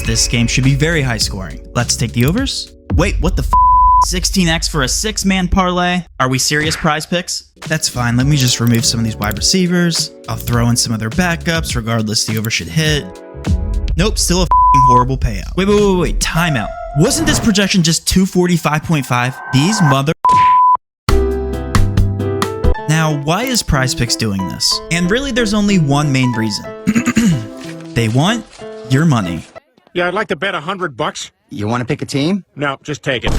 this game should be very high scoring. Let's take the overs. Wait, what the f? 16x for a 6-man parlay? Are we serious, PrizePicks? That's fine, let me just remove some of these wide receivers. I'll throw in some other backups, regardless the over should hit. Nope, still a horrible payout. Wait, timeout. Wasn't this projection just 245.5? These mother... Now, why is PrizePicks doing this? And really, there's only one main reason. They want your money. Yeah, I'd like to bet $100. You want to pick a team? No, just take it.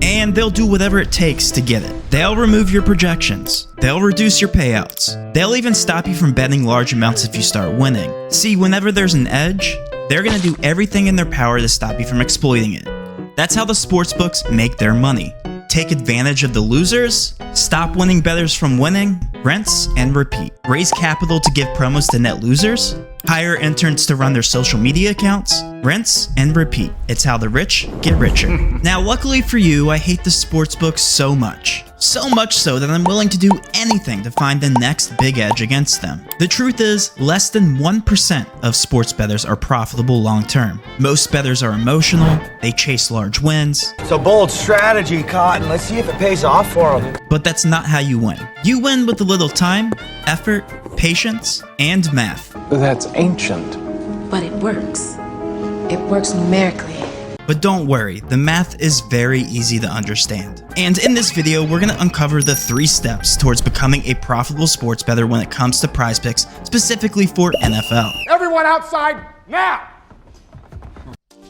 And they'll do whatever it takes to get it. They'll remove your projections. They'll reduce your payouts. They'll even stop you from betting large amounts if you start winning. See, whenever there's an edge, they're gonna do everything in their power to stop you from exploiting it. That's how the sportsbooks make their money. Take advantage of the losers, stop winning bettors from winning, rinse and repeat. Raise capital to give promos to net losers, hire interns to run their social media accounts, rinse and repeat. It's how the rich get richer. Now, luckily for you, I hate the sportsbooks so much. So much so that I'm willing to do anything to find the next big edge against them. The truth is, less than 1% of sports bettors are profitable long term. Most bettors are emotional, they chase large wins. It's a bold strategy, Cotton. Let's see if it pays off for them. But that's not how you win. You win with a little time, effort, patience, and math. That's ancient. But it works. It works numerically. But don't worry, the math is very easy to understand. And in this video, we're gonna uncover the 3 steps towards becoming a profitable sports bettor when it comes to PrizePicks, specifically for NFL. Everyone outside, now!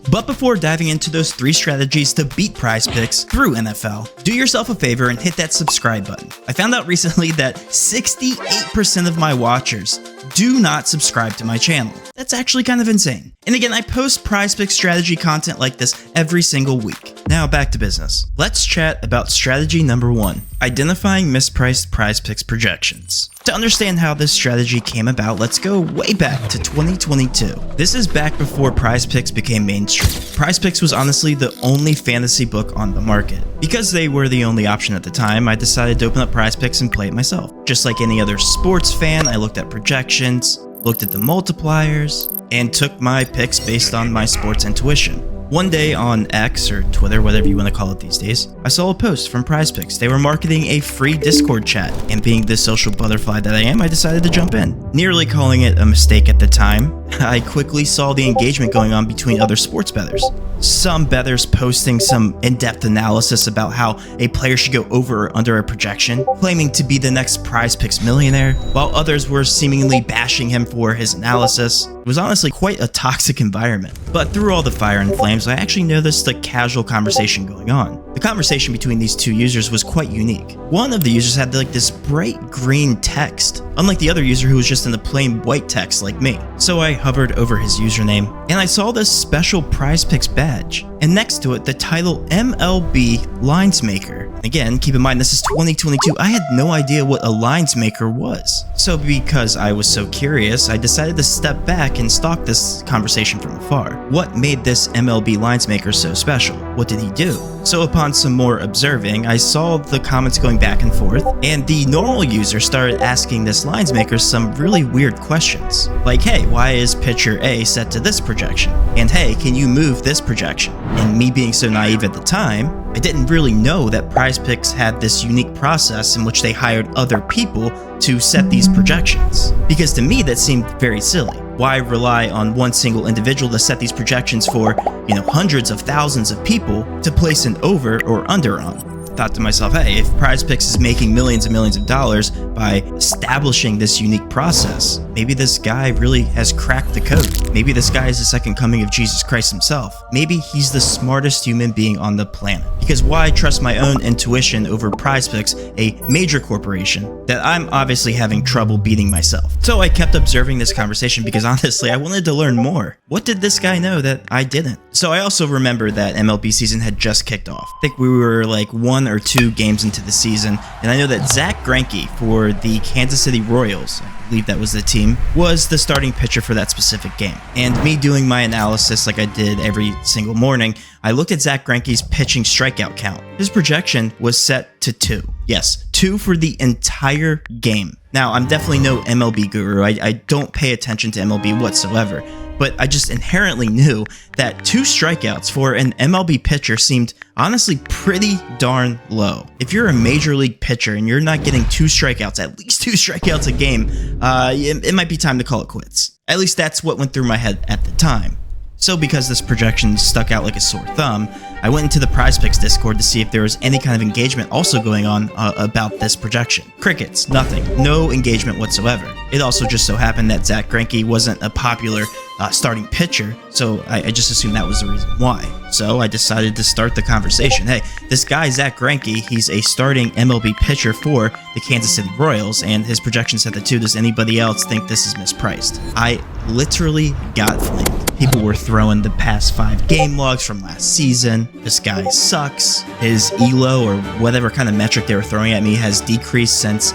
But before diving into those 3 strategies to beat PrizePicks through NFL, do yourself a favor and hit that subscribe button. I found out recently that 68% of my watchers do not subscribe to my channel. That's actually kind of insane. And again, I post PrizePicks strategy content like this every single week. Now back to business. Let's chat about strategy number 1, identifying mispriced PrizePicks projections. To understand how this strategy came about, let's go way back to 2022. This is back before PrizePicks became mainstream. PrizePicks was honestly the only fantasy book on the market. Because they were the only option at the time, I decided to open up PrizePicks and play it myself. Just like any other sports fan, I looked at projections, looked at the multipliers, and took my picks based on my sports intuition. One day on X, or Twitter, whatever you want to call it these days, I saw a post from PrizePicks. They were marketing a free Discord chat, and being the social butterfly that I am, I decided to jump in. Nearly calling it a mistake at the time, I quickly saw the engagement going on between other sports bettors. Some bettors posting some in-depth analysis about how a player should go over or under a projection, claiming to be the next PrizePicks millionaire, while others were seemingly bashing him for his analysis. It was honestly quite a toxic environment. But through all the fire and flames, I actually noticed a casual conversation going on. The conversation between these 2 users was quite unique. One of the users had like this bright green text, unlike the other user who was just in the plain white text like me. So I hovered over his username, and I saw this special PrizePicks badge, and next to it the title MLB Linesmaker. Again, keep in mind this is 2022, I had no idea what a linesmaker was. So because I was so curious, I decided to step back and stalk this conversation from afar. What made this MLB Linesmaker so special? What did he do? So upon some more observing, I saw the comments going back and forth, and the normal user started asking this linesmaker some really weird questions. Like, hey, why is pitcher A set to this projection? And hey, can you move this projection? And me being so naive at the time, I didn't really know that PrizePicks had this unique process in which they hired other people to set these projections. Because to me, that seemed very silly. Why rely on one single individual to set these projections for, hundreds of thousands of people to place an over or under on? Thought to myself, hey, if PrizePicks is making millions and millions of dollars by establishing this unique process, maybe this guy really has cracked the code. Maybe this guy is the second coming of Jesus Christ himself. Maybe he's the smartest human being on the planet. Because why trust my own intuition over PrizePicks, a major corporation that I'm obviously having trouble beating myself? So I kept observing this conversation because honestly, I wanted to learn more. What did this guy know that I didn't? So I also remember that MLB season had just kicked off. I think we were like 1 or 2 games into the season, and I know that Zack Greinke for the Kansas City Royals, I believe that was the team, was the starting pitcher for that specific game. And me doing my analysis like I did every single morning, I looked at Zack Greinke's pitching strikeout count. His projection was set to 2. Yes, 2 for the entire game. Now, I'm definitely no MLB guru. I don't pay attention to MLB whatsoever. but I just inherently knew that 2 strikeouts for an MLB pitcher seemed honestly pretty darn low. If you're a major league pitcher and you're not getting 2 strikeouts, at least 2 strikeouts a game, it might be time to call it quits. At least that's what went through my head at the time. So because this projection stuck out like a sore thumb, I went into the PrizePicks Discord to see if there was any kind of engagement also going on about this projection. Crickets, nothing, no engagement whatsoever. It also just so happened that Zack Greinke wasn't a popular starting pitcher, so I just assumed that was the reason why. So I decided to start the conversation. Hey, this guy Zack Greinke, he's a starting MLB pitcher for the Kansas City Royals, and his projection set the 2. Does anybody else think this is mispriced? I literally got flamed. People were throwing the past 5 game logs from last season. This guy sucks. His ELO or whatever kind of metric they were throwing at me has decreased since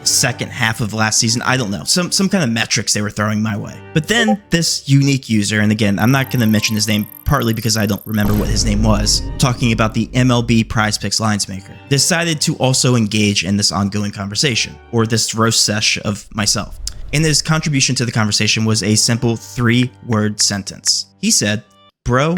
second half of last season. I don't know, some kind of metrics they were throwing my way. But then this unique user, and again, I'm not going to mention his name partly because I don't remember what his name was, talking about the MLB PrizePicks lines maker, decided to also engage in this ongoing conversation, or this roast sesh of myself. And his contribution to the conversation was a simple 3-word sentence. He said, "Bro,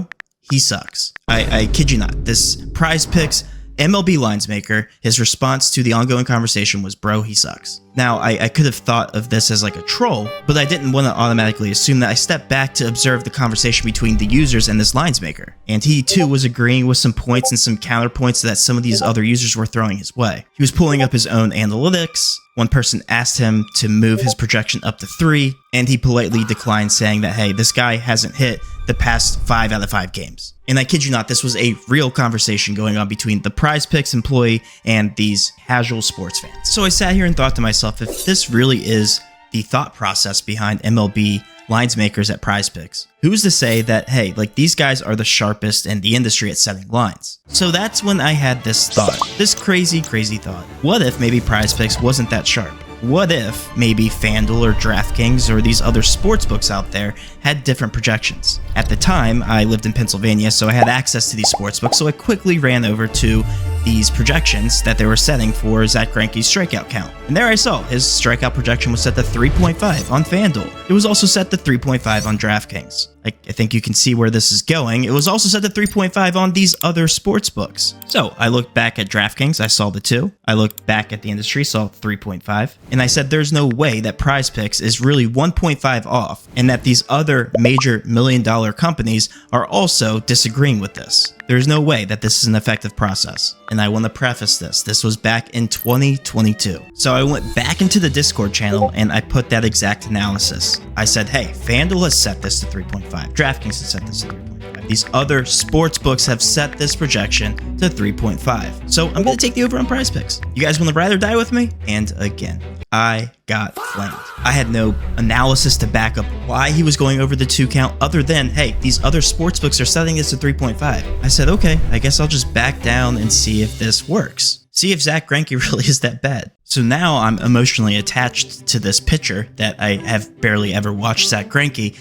he sucks." I kid you not. This PrizePicks MLB lines maker, his response to the ongoing conversation was, "Bro, he sucks." Now, I could have thought of this as like a troll, but I didn't want to automatically assume that. I stepped back to observe the conversation between the users and this lines maker. And he too was agreeing with some points and some counterpoints that some of these other users were throwing his way. He was pulling up his own analytics. One person asked him to move his projection up to 3, and he politely declined, saying that, hey, this guy hasn't hit the past 5 out of 5 games. And I kid you not, this was a real conversation going on between the PrizePicks employee and these casual sports fans. So I sat here and thought to myself, if this really is the thought process behind MLB lines makers at PrizePicks, who's to say that, hey, like, these guys are the sharpest in the industry at setting lines? So that's when I had this thought, this crazy thought. What if maybe PrizePicks wasn't that sharp? What if maybe FanDuel or DraftKings or these other sports books out there had different projections? At the time, I lived in Pennsylvania, so I had access to these sports books, so I quickly ran over to these projections that they were setting for Zack Greinke's strikeout count. And there I saw his strikeout projection was set to 3.5 on FanDuel. It was also set to 3.5 on DraftKings. I think you can see where this is going. It was also set to 3.5 on these other sports books. So I looked back at DraftKings, I saw the 2. I looked back at the industry, saw 3.5. And I said there's no way that PrizePicks is really 1.5 off, and that these other major $1 million companies are also disagreeing with this. There's no way that this is an effective process. And I want to preface this. This was back in 2022. So I went back into the Discord channel and I put that exact analysis. I said, hey, FanDuel has set this to 3.5. DraftKings has set this to 3.5. These other sports books have set this projection to 3.5. So I'm going to take the over on PrizePicks. You guys want to ride or die with me? And again, I got flamed. I had no analysis to back up why he was going over the 2 count other than, hey, these other sports books are setting this to 3.5. I said, okay, I guess I'll just back down and see if this works. See if Zack Greinke really is that bad. So now I'm emotionally attached to this pitcher that I have barely ever watched, Zack Greinke,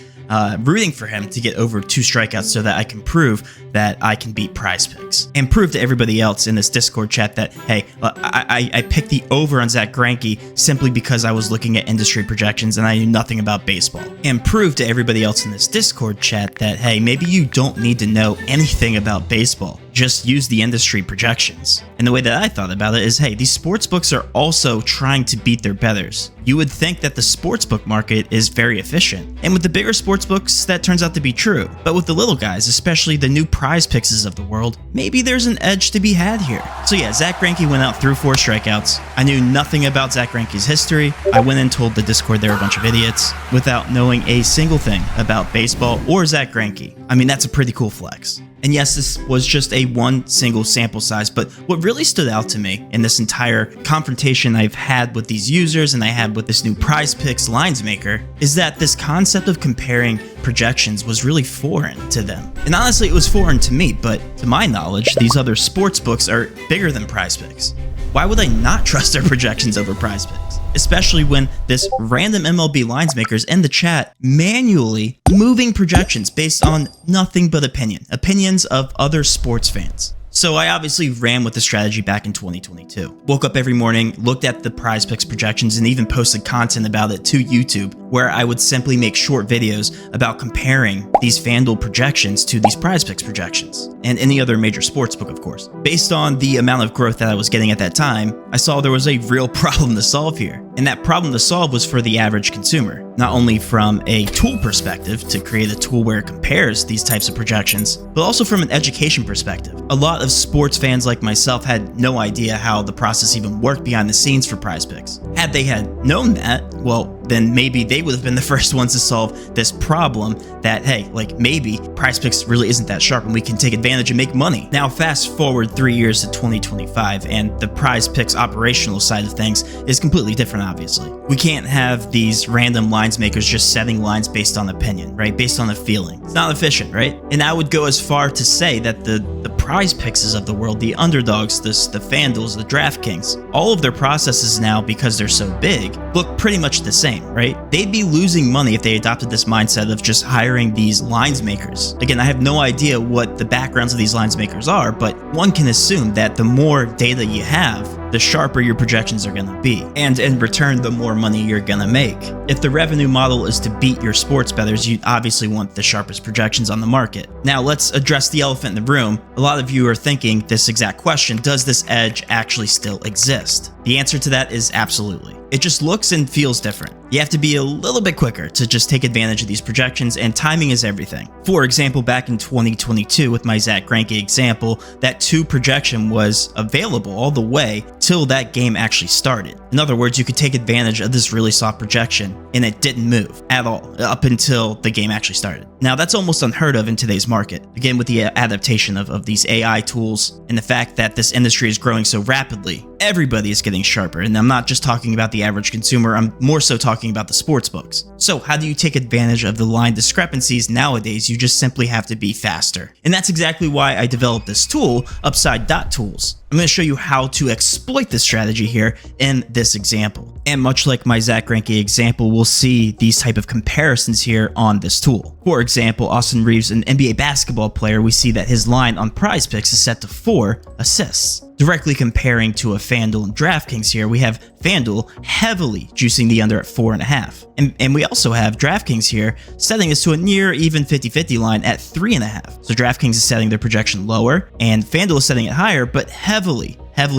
rooting for him to get over 2 strikeouts so that I can prove that I can beat PrizePicks and prove to everybody else in this Discord chat that, hey, I picked the over on Zack Greinke simply because I was looking at industry projections and I knew nothing about baseball, and prove to everybody else in this Discord chat that, hey, maybe you don't need to know anything about baseball. Just use the industry projections. And the way that I thought about it is, hey, these sports books are also trying to beat their bettors. You would think that the sportsbook market is very efficient. And with the bigger sports books, that turns out to be true. But with the little guys, especially the new PrizePicks of the world, maybe there's an edge to be had here. So yeah, Zack Greinke went out through 4 strikeouts. I knew nothing about Zack Greinke's history. I went and told the Discord they were a bunch of idiots without knowing a single thing about baseball or Zack Greinke. I mean, that's a pretty cool flex. And yes, this was just a one single sample size, but what really stood out to me in this entire confrontation I've had with these users and I had with this new PrizePicks lines maker is that this concept of comparing projections was really foreign to them. And honestly, it was foreign to me, but to my knowledge, these other sports books are bigger than PrizePicks. Why would I not trust their projections over PrizePicks? Especially when this random MLB lines makers in the chat manually moving projections based on nothing but opinions of other sports fans. So I obviously ran with the strategy back in 2022. Woke up every morning, looked at the PrizePicks projections, and even posted content about it to YouTube, where I would simply make short videos about comparing these FanDuel projections to these PrizePicks projections, and any other major sportsbook, of course. Based on the amount of growth that I was getting at that time, I saw there was a real problem to solve here. And that problem to solve was for the average consumer, not only from a tool perspective to create a tool where it compares these types of projections, but also from an education perspective. A lot of sports fans like myself had no idea how the process even worked behind the scenes for PrizePicks. Had they had known that, well, then maybe they would have been the first ones to solve this problem that, hey, like maybe PrizePicks really isn't that sharp and we can take advantage and make money. Now, fast forward 3 years to 2025, and the PrizePicks operational side of things is completely different, obviously. We can't have these random lines makers just setting lines based on opinion, right? Based on a feeling. It's not efficient, right? And I would go as far to say that the PrizePicks of the world, the underdogs, the FanDuels, the DraftKings, all of their processes now, because they're so big, look pretty much the same, right? They'd be losing money if they adopted this mindset of just hiring these lines makers. Again, I have no idea what the backgrounds of these lines makers are, but one can assume that the more data you have, the sharper your projections are going to be. And in return, the more money you're going to make. If the revenue model is to beat your sports bettors, you obviously want the sharpest projections on the market. Now, let's address the elephant in the room. A lot of you are thinking this exact question: does this edge actually still exist? The answer to that is absolutely. It just looks and feels different. You have to be a little bit quicker to just take advantage of these projections, and timing is everything. For example, back in 2022 with my Zach Greinke example, that 2 projection was available all the way till that game actually started. In other words, you could take advantage of this really soft projection and it didn't move at all up until the game actually started. Now, that's almost unheard of in today's market. Again, with the adaptation of these AI tools and the fact that this industry is growing so rapidly, everybody is getting sharper. And I'm not just talking about the average consumer, I'm more so talking about the sports books. So how do you take advantage of the line discrepancies nowadays? You just simply have to be faster. And that's exactly why I developed this tool, Upside.Tools. I'm going to show you how to exploit this strategy here in this example. And much like my Zach Greinke example, we'll see these type of comparisons here on this tool. For example, Austin Reeves, an NBA basketball player, we see that his line on PrizePicks is set to 4 assists. Directly comparing to a FanDuel and DraftKings here, we have FanDuel heavily juicing the under at 4.5. And we also have DraftKings here setting this to a near even 50-50 line at 3.5. So DraftKings is setting their projection lower and FanDuel is setting it higher, but heavily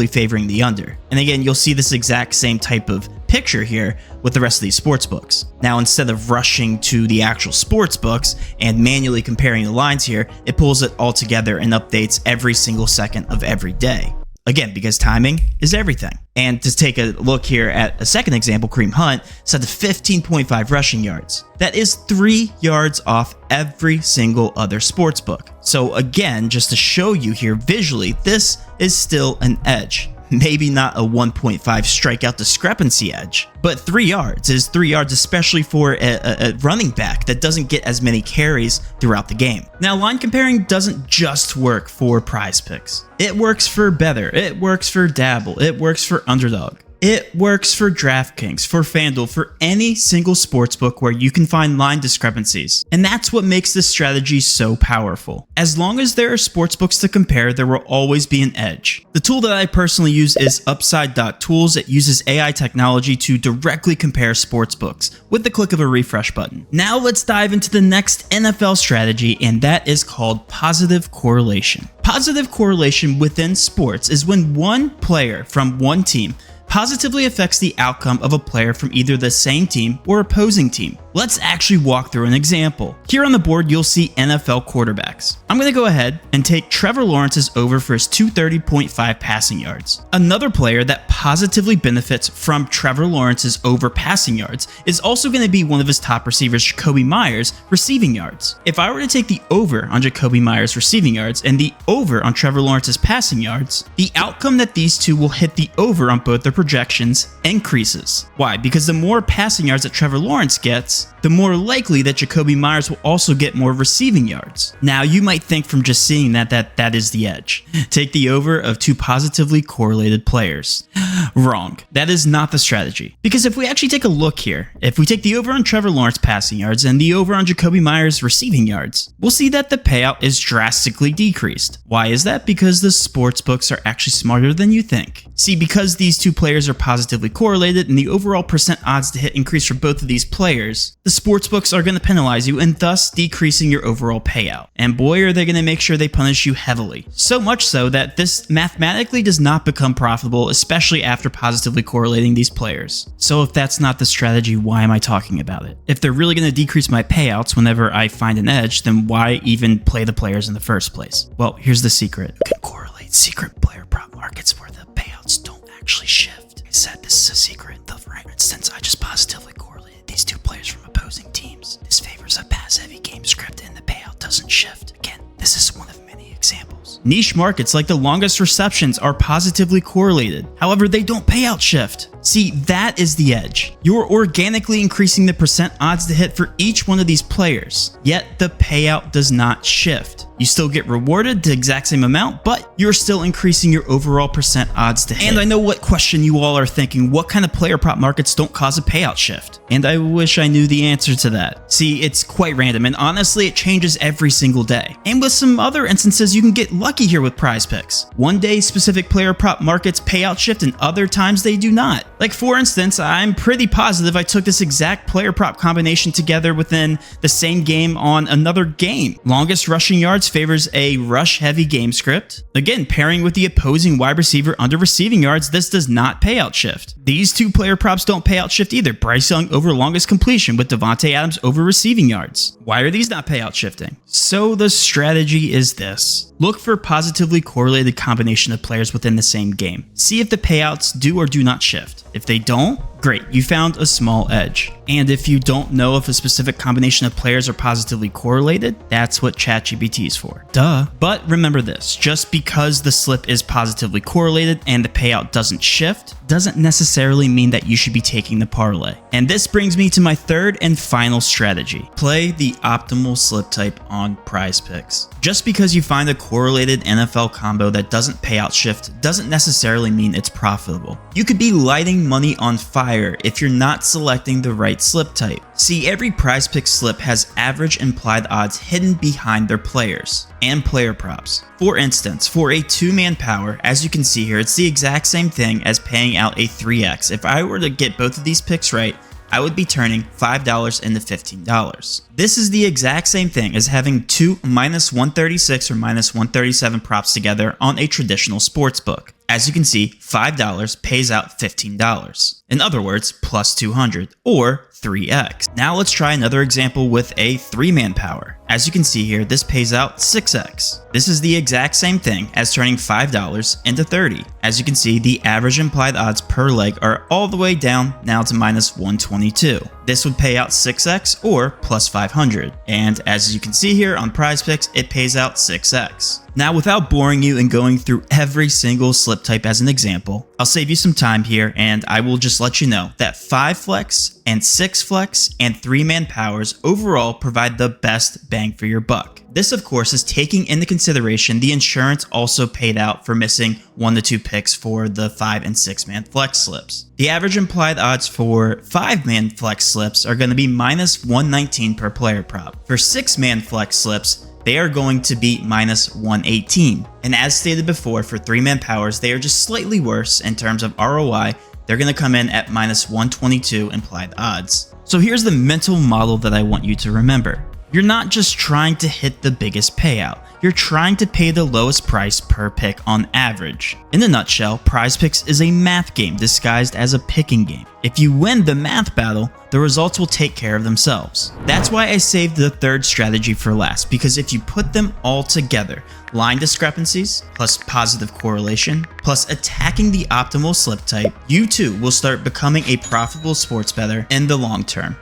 favoring the under. And again, you'll see this exact same type of picture here with the rest of these sports books. Now, instead of rushing to the actual sports books and manually comparing the lines here, it pulls it all together and updates every single second of every day. Again, because timing is everything. And to take a look here at a second example, Kareem Hunt set to 15.5 rushing yards. That is 3 yards off every single other sports book. So again, just to show you here visually, this is still an edge. Maybe not a 1.5 strikeout discrepancy edge, but 3 yards is 3 yards, especially for a running back that doesn't get as many carries throughout the game. Now, line comparing doesn't just work for PrizePicks. It works for Better, it works for Dabble, it works for Underdog. It works for DraftKings, for FanDuel, for any single sportsbook where you can find line discrepancies. And that's what makes this strategy so powerful. As long as there are sportsbooks to compare, there will always be an edge. The tool that I personally use is Upside.Tools. It uses AI technology to directly compare sportsbooks with the click of a refresh button. Now let's dive into the next NFL strategy, and that is called positive correlation. Positive correlation within sports is when one player from one team positively affects the outcome of a player from either the same team or opposing team. Let's actually walk through an example. Here on the board, you'll see NFL quarterbacks. I'm going to go ahead and take Trevor Lawrence's over for his 230.5 passing yards. Another player that positively benefits from Trevor Lawrence's over passing yards is also going to be one of his top receivers, Jacoby Myers, receiving yards. If I were to take the over on Jacoby Myers receiving yards and the over on Trevor Lawrence's passing yards, the outcome that these two will hit the over on both their projections increases. Why? Because the more passing yards that Trevor Lawrence gets, the more likely that Jacoby Myers will also get more receiving yards. Now, you might think from just seeing that is the edge. Take the over of two positively correlated players. Wrong. That is not the strategy. Because if we actually take a look here, if we take the over on Trevor Lawrence passing yards and the over on Jacoby Myers receiving yards, we'll see that the payout is drastically decreased. Why is that? Because the sports books are actually smarter than you think. See, because these two players are positively correlated and the overall percent odds to hit increase for both of these players, the sportsbooks are going to penalize you and thus decreasing your overall payout. And boy, are they going to make sure they punish you heavily. So much so that this mathematically does not become profitable, especially after positively correlating these players. So if that's not the strategy, why am I talking about it? If they're really going to decrease my payouts whenever I find an edge, then why even play the players in the first place? Well, here's the secret. You can correlate secret player prop markets where the payouts don't actually shift. I said this is a secret. For instance, I just positively correlated these two players from opposing teams. This favors a pass-heavy game script and the payout doesn't shift. Again, this is one of many examples. Niche markets like the longest receptions are positively correlated. However, they don't payout shift. See, that is the edge. You're organically increasing the percent odds to hit for each one of these players, yet the payout does not shift. You still get rewarded the exact same amount, but you're still increasing your overall percent odds to hit. And I know what question you all are thinking: what kind of player prop markets don't cause a payout shift? And I wish I knew the answer to that. See, it's quite random, and honestly, it changes every single day. And with some other instances, you can get lucky here with PrizePicks. One day, specific player prop markets payout shift, and other times they do not. Like for instance, I'm pretty positive I took this exact player prop combination together within the same game on another game. Longest rushing yards favors a rush-heavy game script. Again, pairing with the opposing wide receiver under receiving yards, this does not payout shift. These two player props don't payout shift either. Bryce Young over longest completion with Devontae Adams over receiving yards. Why are these not payout shifting? So the strategy is this. Look for positively correlated combination of players within the same game. See if the payouts do or do not shift. If they don't, great, you found a small edge. And if you don't know if a specific combination of players are positively correlated, that's what ChatGPT is for. Duh. But remember this, just because the slip is positively correlated and the payout doesn't shift, doesn't necessarily mean that you should be taking the parlay. And this brings me to my third and final strategy. Play the optimal slip type on PrizePicks. Just because you find a correlated NFL combo that doesn't payout shift doesn't necessarily mean it's profitable. You could be lighting money on fire if you're not selecting the right slip type. See, every PrizePicks slip has average implied odds hidden behind their players and player props. For instance, for a two-man power, as you can see here, it's the exact same thing as paying out a 3x. If I were to get both of these picks right, I would be turning $5 into $15. This is the exact same thing as having two -136 or -137 props together on a traditional sports book. As you can see, $5 pays out $15. In other words, plus 200, or 3x. Now let's try another example with a three-man power. As you can see here, this pays out 6x. This is the exact same thing as turning $5 into 30. As you can see, the average implied odds per leg are all the way down now to -122. This would pay out 6x or plus 500. And as you can see here on PrizePicks, it pays out 6x. Now, without boring you and going through every single slip type as an example, I'll save you some time here and I will just let you know that 5 flex and 6 flex and 3-man powers overall provide the best bang for your buck. This, of course, is taking into consideration the insurance also paid out for missing 1 to 2 picks for the 5 and 6-man flex slips. The average implied odds for 5-man flex slips are going to be -119 per player prop. For 6-man flex slips, they are going to be -118. And as stated before, for 3-man powers, they are just slightly worse in terms of ROI. They're going to come in at -122 implied odds. So here's the mental model that I want you to remember. You're not just trying to hit the biggest payout. You're trying to pay the lowest price per pick on average. In a nutshell, PrizePicks is a math game disguised as a picking game. If you win the math battle, the results will take care of themselves. That's why I saved the third strategy for last, because if you put them all together, line discrepancies, plus positive correlation, plus attacking the optimal slip type, you too will start becoming a profitable sports bettor in the long term.